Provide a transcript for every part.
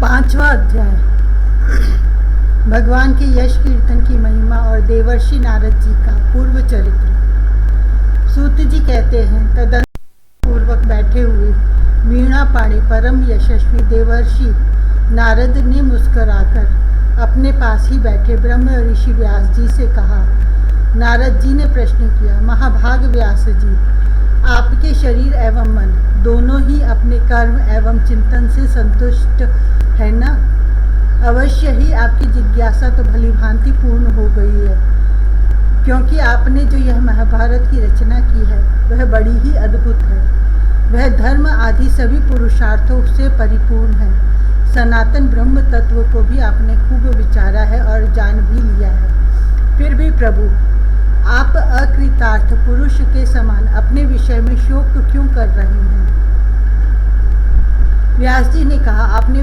पांचवा अध्याय। भगवान के यश कीर्तन की महिमा और देवर्षि नारद जी का पूर्व चरित्र। सूत जी कहते हैं, तदंतर पूर्वक बैठे हुए वीणा पाणी परम यशस्वी देवर्षि नारद ने मुस्कुराकर अपने पास ही बैठे ब्रह्म ऋषि व्यास जी से कहा। नारद जी ने प्रश्न किया, महाभाग व्यास जी, आपके शरीर एवं मन दोनों ही अपने कर्म एवं चिंतन से संतुष्ट है ना? अवश्य ही आपकी जिज्ञासा तो भली भांति पूर्ण हो गई है, क्योंकि आपने जो यह महाभारत की रचना की है वह बड़ी ही अद्भुत है। वह धर्म आदि सभी पुरुषार्थों से परिपूर्ण है। सनातन ब्रह्म तत्व को भी आपने खूब विचारा है और जान भी लिया है। फिर भी प्रभु, आप अकृतार्थ पुरुष के समान अपने विषय में शोक क्यों कर रहे हैं? व्यास जी ने कहा, आपने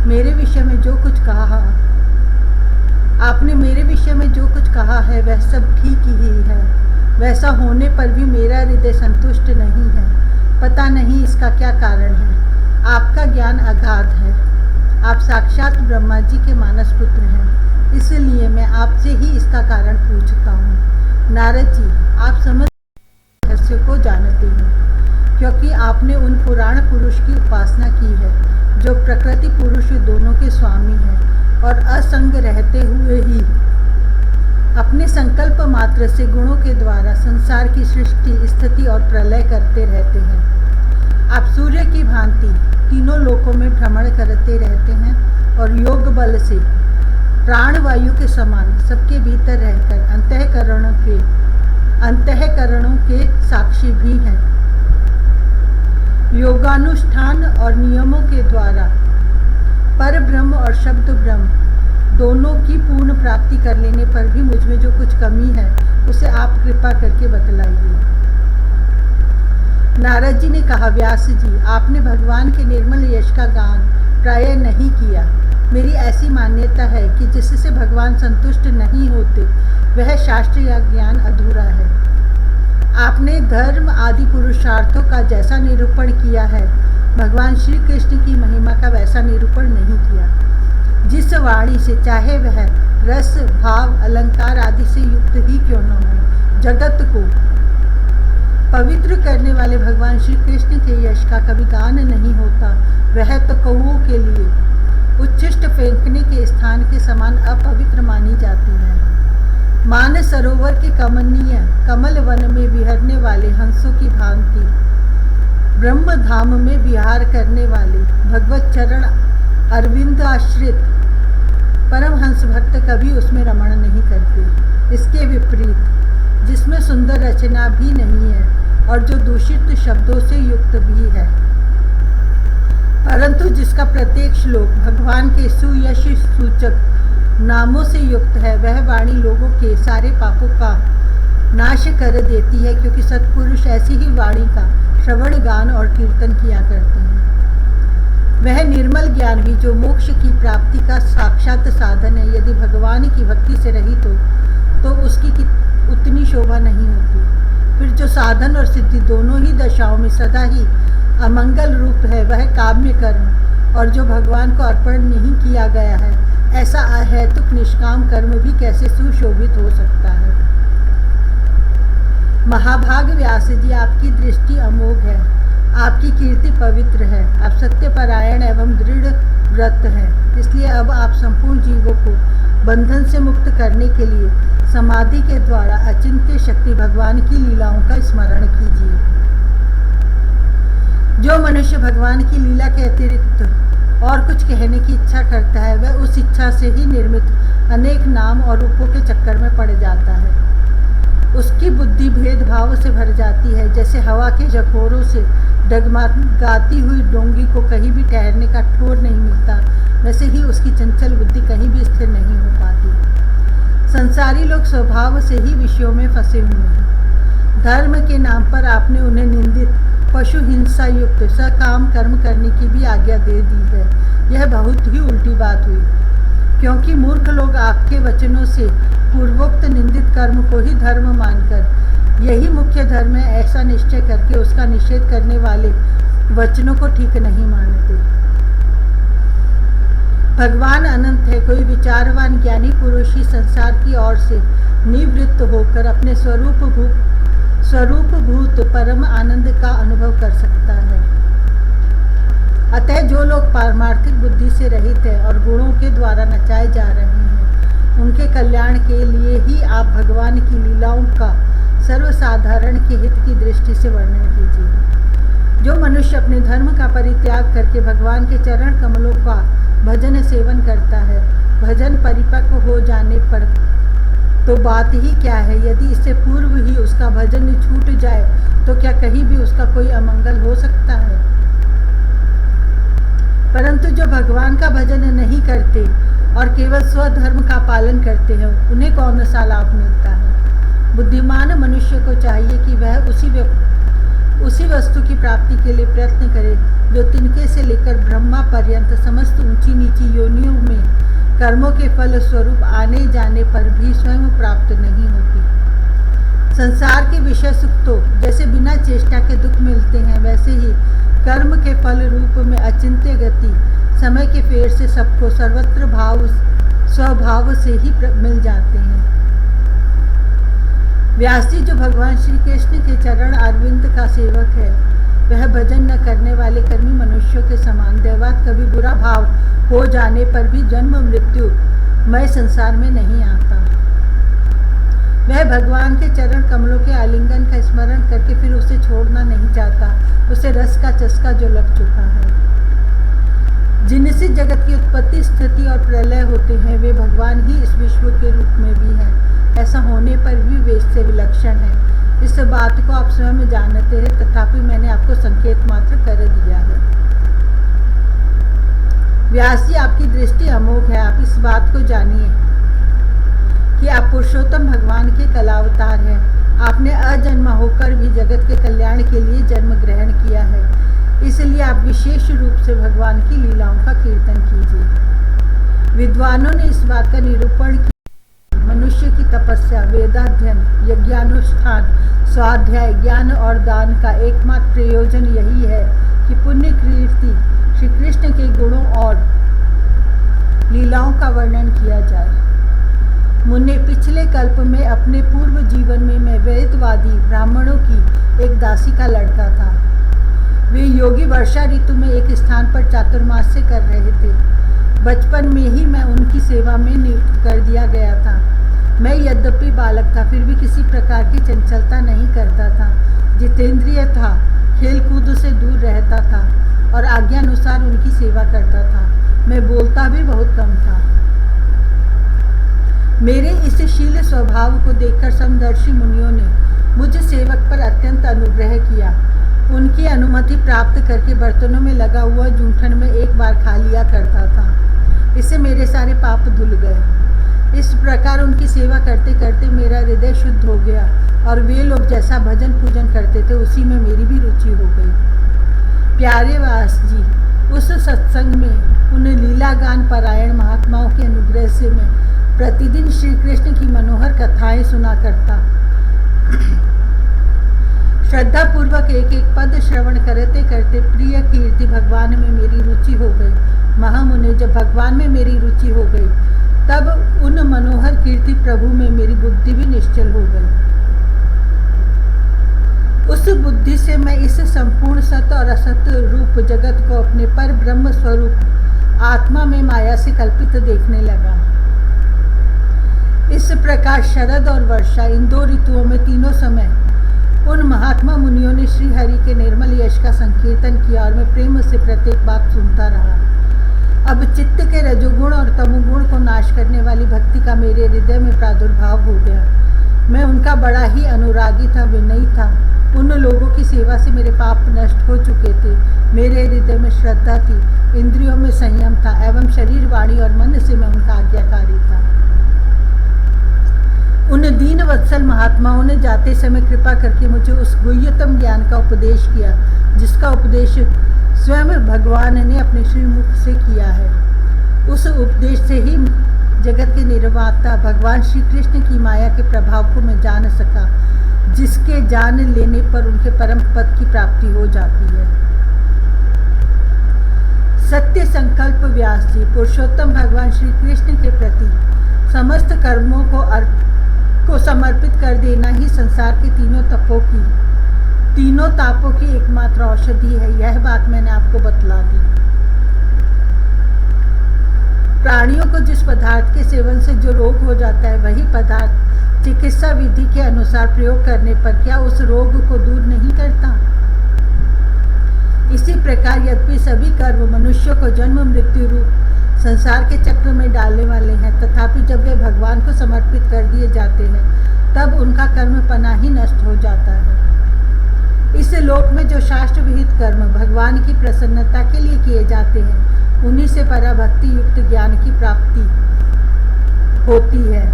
मेरे विषय में जो कुछ कहा है वह सब ठीक ही है। वैसा होने पर भी मेरा हृदय संतुष्ट नहीं है। पता नहीं इसका क्या कारण है। आपका ज्ञान अगाध है। आप साक्षात ब्रह्मा जी के मानस पुत्र हैं, इसलिए मैं आपसे ही इसका कारण पूछता हूँ। नारद जी, आप समझ रहस्य को जानते हैं, क्योंकि आपने उन पुराण पुरुष की उपासना की है जो प्रकृति पुरुष दोनों के स्वामी हैं और असंग रहते हुए ही अपने संकल्प मात्र से गुणों के द्वारा संसार की सृष्टि, स्थिति और प्रलय करते रहते हैं। आप सूर्य की भांति तीनों लोकों में भ्रमण करते रहते हैं और योग बल से प्राणवायु के समान सबके भीतर रहकर अंतःकरणों के साक्षी भी हैं। योगानुष्ठान और नियमों के द्वारा पर ब्रह्म और शब्द ब्रह्म दोनों की पूर्ण प्राप्ति कर लेने पर भी मुझमें जो कुछ कमी है उसे आप कृपा करके बतलाइए। नारद जी ने कहा, व्यास जी, आपने भगवान के निर्मल यश का गान प्रायः नहीं किया। मेरी ऐसी मान्यता है कि जिससे भगवान संतुष्ट नहीं होते वह शास्त्र या ज्ञान अधूरा है। आपने धर्म आदि पुरुषार्थों का जैसा निरूपण किया है, भगवान श्री कृष्ण की महिमा का वैसा निरूपण नहीं किया। जिस वाणी से चाहे वह रस, भाव, अलंकार आदि से युक्त ही क्यों न हो, जगत को पवित्र करने वाले भगवान श्री कृष्ण के यश का कभी गान नहीं होता। वह तो कौओं के लिए उच्छिष्ट फेंकने के स्थान के समान अपवित्र मानी जाती है। मान सरोवर के कमनीय कमल वन में विहरने वाले हंसों की भांति ब्रह्म धाम में विहार करने वाले भगवत चरण अरविंद आश्रित परमहंस भक्त कभी उसमें रमण नहीं करते। इसके विपरीत, जिसमें सुंदर रचना भी नहीं है और जो दूषित शब्दों से युक्त भी है, परंतु जिसका प्रत्येक श्लोक भगवान के सुयश सूचक नामों से युक्त है, वह वाणी लोगों के सारे पापों का नाश कर देती है, क्योंकि सत्पुरुष ऐसी ही वाणी का श्रवण, गान और कीर्तन किया करते हैं। वह निर्मल ज्ञान भी जो मोक्ष की प्राप्ति का साक्षात साधन है, यदि भगवान की भक्ति से रहित हो तो उसकी उतनी शोभा नहीं होती। फिर जो साधन और सिद्धि दोनों ही दशाओं में सदा ही अमंगल रूप है, वह काम्य कर्म, और जो भगवान को अर्पण नहीं किया गया है, ऐसा अहेतुक निष्काम कर्म भी कैसे सुशोभित हो सकता है? महाभाग व्यास जी, आपकी दृष्टि अमोघ है, आपकी कीर्ति पवित्र है, आप सत्यपरायण एवं दृढ़ व्रत हैं। इसलिए अब आप संपूर्ण जीवों को बंधन से मुक्त करने के लिए समाधि के द्वारा अचिंत्य शक्ति भगवान की लीलाओं का स्मरण कीजिए। जो मनुष्य भगवान की लीला के अतिरिक्त और कुछ कहने की इच्छा करता है, वह उस इच्छा से ही निर्मित अनेक नाम और रूपों के चक्कर में पड़ जाता है। उसकी बुद्धि भेदभाव से भर जाती है। जैसे हवा के झकोरों से डगमगाती हुई डोंगी को कहीं भी ठहरने का ठोर नहीं मिलता, वैसे ही उसकी चंचल बुद्धि कहीं भी स्थिर नहीं हो पाती। संसारी लोग स्वभाव से ही विषयों में फंसे हुए हैं। धर्म के नाम पर आपने उन्हें निंदित, पशु हिंसा युक्त सकाम कर्म करने की भी आज्ञा दे दी है। यह बहुत ही उल्टी बात हुई, क्योंकि मूर्ख लोग आपके वचनों से पूर्वोक्त निंदित कर्म को ही धर्म मानकर यही मुख्य धर्म है ऐसा निश्चय करके उसका निषेध करने वाले वचनों को ठीक नहीं मानते। भगवान अनंत है। कोई विचारवान ज्ञानी पुरुष ही संसार की ओर से निवृत्त होकर अपने स्वरूपभूत परम आनंद का अनुभव कर सकता है। अतः जो लोग पारमार्थिक बुद्धि से रहित है और गुणों के द्वारा नचाए जा रहे हैं, उनके कल्याण के लिए ही आप भगवान की लीलाओं का सर्वसाधारण के हित की दृष्टि से वर्णन कीजिए। जो मनुष्य अपने धर्म का परित्याग करके भगवान के चरण कमलों का भजन सेवन करता है, भजन परिपक्व हो जाने पर तो बात ही क्या है। यदि इससे पूर्व ही उसका भजन छूट जाए तो क्या कहीं भी उसका कोई अमंगल हो सकता है। परंतु जो भगवान का भजन नहीं करते और केवल स्वधर्म का पालन करते हैं, उन्हें कौन सा लाभ मिलता है। बुद्धिमान मनुष्य को चाहिए कि वह उसी वस्तु की प्राप्ति के लिए प्रयत्न करे जो तिनके से लेकर ब्रह्मा पर्यंत समस्त ऊंची नीची योनियों में कर्मों के फल स्वरूप आने जाने पर भी स्वयं प्राप्त नहीं होती। संसार के विषय सुख तो जैसे बिना चेष्टा के दुख मिलते हैं, वैसे ही कर्म के फल रूप में अचिंत्य गति समय के फेर से सबको सर्वत्र स्वभाव से ही मिल जाते हैं। व्यास जी जो भगवान श्री कृष्ण के चरण अरविंद का सेवक है, वह भजन न करने वाले कर्मी मनुष्यों के समान दैवात कभी बुरा भाव हो जाने पर भी जन्म मृत्यु मय संसार में नहीं आता। वह भगवान के चरण कमलों के आलिंगन का स्मरण करके फिर उसे छोड़ना नहीं चाहता। उसे रस का चस्का जो लग चुका है। जिनसे जगत की उत्पत्ति स्थिति और प्रलय होते हैं, वे भगवान ही इस विश्व के रूप में भी हैं। ऐसा होने पर भी वे इससे विलक्षण है। इस बात को आप स्वयं जानते हैं, तथापि मैंने आपको संकेत मात्र कर दिया है। व्यास जी, आपकी दृष्टि अमोघ है। आप इस बात को जानिए कि आप पुरुषोत्तम भगवान के कलावतार हैं। आपने अजन्मा होकर भी जगत के कल्याण के लिए जन्म ग्रहण किया है, इसलिए आप विशेष रूप से भगवान की लीलाओं का कीर्तन कीजिए। विद्वानों ने इस बात का निरूपण किया, मनुष्य की तपस्या, वेदाध्ययन, यज्ञानुष्ठान, स्वाध्याय, ज्ञान और दान का एकमात्र प्रयोजन यही है कि पुण्य कीर्ति श्री कृष्ण के गुणों और लीलाओं का वर्णन किया जाए। मुन्ने, पिछले कल्प में अपने पूर्व जीवन में मैं वेदवादी ब्राह्मणों की एक दासी का लड़का था। वे योगी वर्षा ऋतु में एक स्थान पर चातुर्मास्य कर रहे थे। बचपन में ही मैं उनकी सेवा में नियुक्त कर दिया गया था। मैं यद्यपि बालक था, फिर भी किसी प्रकार की चंचलता नहीं करता था। जितेंद्रिय था, खेल कूद से दूर रहता था और आज्ञानुसार उनकी सेवा करता था। मैं बोलता भी बहुत कम था। मेरे इस शील स्वभाव को देखकर समदर्शी मुनियों ने मुझ सेवक पर अत्यंत अनुग्रह किया। उनकी अनुमति प्राप्त करके बर्तनों में लगा हुआ जूठन में एक बार खा लिया करता था। इससे मेरे सारे पाप धुल गए। इस प्रकार उनकी सेवा करते करते मेरा हृदय शुद्ध हो गया और वे लोग जैसा भजन पूजन करते थे, उसी में मेरी भी रुचि हो गई। प्यारे व्यास जी, उस सत्संग में उन लीलागान परायण महात्माओं के अनुग्रह से मैं प्रतिदिन श्री कृष्ण की मनोहर कथाएं सुना करता। श्रद्धा पूर्वक एक एक पद श्रवण करते करते प्रिय कीर्ति भगवान में मेरी रुचि हो गई। महामुनि, जब भगवान में मेरी रुचि हो गई, तब उन मनोहर कीर्ति प्रभु में मेरी बुद्धि भी निश्चल हो गई। उस बुद्धि से मैं इस संपूर्ण सत और असत रूप जगत को अपने पर ब्रह्म स्वरूप आत्मा में माया से कल्पित देखने लगा। इस प्रकार शरद और वर्षा, इन दो ऋतुओं में तीनों समय उन महात्मा मुनियों ने श्री हरि के निर्मल यश का संकीर्तन किया और मैं प्रेम से प्रत्येक बात सुनता रहा। अब चित्त के रजोगुण और तमोगुण को नाश करने वाली भक्ति का मेरे हृदय में प्रादुर्भाव हो गया। मैं उनका बड़ा ही अनुरागी था, विनयी था। उन लोगों की सेवा से मेरे पाप नष्ट हो चुके थे। मेरे हृदय में श्रद्धा थी, इंद्रियों में संयम था एवं शरीर, वाणी और मन से मैं उनका आज्ञाकारी था। उन दीन वत्सल महात्माओं ने जाते समय कृपा करके मुझे उस गुह्यतम ज्ञान का उपदेश किया, जिसका उपदेश स्वयं भगवान ने अपने श्रीमुख से किया है। उस उपदेश से ही जगत के निर्माता भगवान श्री कृष्ण की माया के प्रभाव को मैं जान सका, जिसके जान लेने पर उनके परम पद की प्राप्ति हो जाती है। सत्य सत्य संकल्प व्यास जी पुरुषोत्तम भगवान श्री कृष्ण के प्रति समस्त कर्मों को समर्पित कर देना ही संसार के तीनों तापों की एकमात्र औषधि है। यह बात मैंने आपको बतला दी। प्राणियों को जिस पदार्थ के सेवन से जो रोग हो जाता है, वही पदार्थ चिकित्सा विधि के अनुसार प्रयोग करने पर क्या उस रोग को दूर नहीं करता? इसी प्रकार यद्यपि सभी कर्म मनुष्य को जन्म मृत्यु रूप संसार के चक्र में डालने वाले हैं, तथापि जब वे भगवान को समर्पित कर दिए जाते हैं, तब उनका कर्मपना ही नष्ट हो जाता है। इस लोक में जो शास्त्र विहित कर्म भगवान की प्रसन्नता के लिए किए जाते हैं, उन्हीं से पराभक्ति युक्त ज्ञान की प्राप्ति होती है।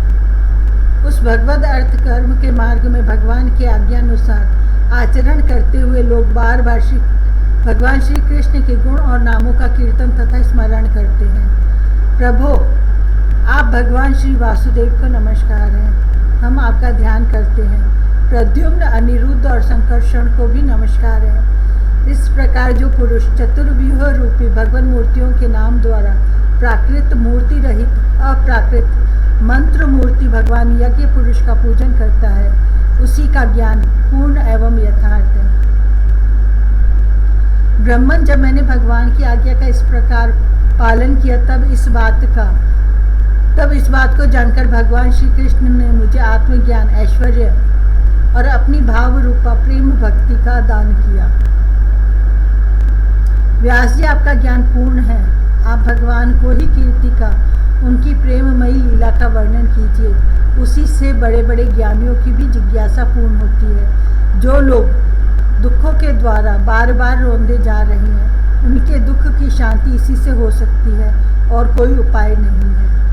उस भगवद अर्थ कर्म के मार्ग में भगवान की आज्ञानुसार आचरण करते हुए लोग बार बार भगवान श्री कृष्ण के गुण और नामों का कीर्तन तथा स्मरण करते हैं। प्रभो, आप भगवान श्री वासुदेव को नमस्कार हैं, हम आपका ध्यान करते हैं। प्रद्युम्न, अनिरुद्ध और संकर्षण को भी नमस्कार है। इस प्रकार जो पुरुष चतुर्व्यूह रूपी भगवान मूर्तियों के नाम द्वारा प्राकृत मूर्ति रहित अप्राकृत मंत्र मूर्ति भगवान यज्ञ पुरुष का पूजन करता है, उसी का ज्ञान पूर्ण एवं यथार्थ है। ब्रह्मन, जब मैंने भगवान की आज्ञा का इस प्रकार पालन किया, तब इस बात को जानकर भगवान श्री कृष्ण ने मुझे आत्मज्ञान, ऐश्वर्य और अपनी भाव रूपा प्रेम भक्ति का दान किया। व्यास जी, आपका ज्ञान पूर्ण है, आप भगवान को ही कीर्ति का, उनकी प्रेममयी लीला का वर्णन कीजिए। उसी से बड़े बड़े ज्ञानियों की भी जिज्ञासा पूर्ण होती है। जो लोग दुखों के द्वारा बार बार रोंदे जा रहे हैं, उनके दुख की शांति इसी से हो सकती है और कोई उपाय नहीं है।